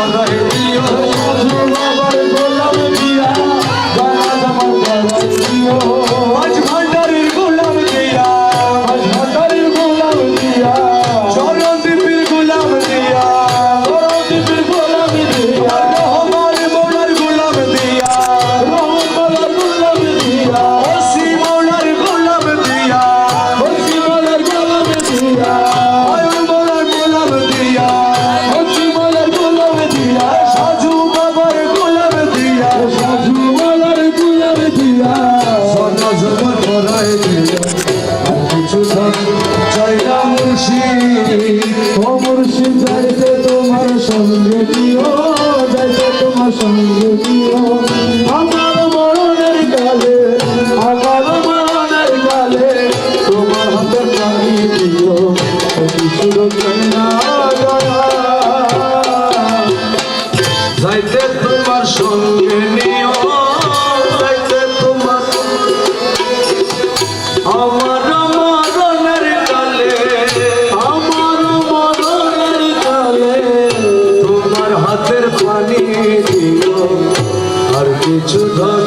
পরাই দিও সাধু বাবার গোলাম দিয়া জানাজ আমার পরাই দিও মাঝ ভান্ডারের গোলাম দিয়া মাঝ ভান্ডারের গোলাম দিয়া চরণদ্বীপের গোলাম দিয়া চরণদ্বীপের গোলাম দিয়া রহমান মৌলার গোলাম দিয়া রহমান গোলাম দিয়া ওসি মৌলার গোলাম দিয়া ওসি মৌলার গোলাম দিয়া আয়ুর মৌলার গোলাম দিয়া ওসি মৌলার গোলাম দিয়া সাধু বাবার গোলাম দিয়া সাধু মৌলার গোলাম দিয়া সোনা জমা করাই দিয়া আর কিছু চাইলা মুর্শিদ ও মুর্শিদ যাইতে তোমার সঙ্গে দিও যাইতে তোমার সঙ্গে দিও আমার মরণের কালে তোমার হাতে পানি দিও কিছু না যাইতে তোমার সঙ্গে নিও যাইতে তোমার আমার মরণের কালে তোমার হাতের পানি দিও আর কিছু ধন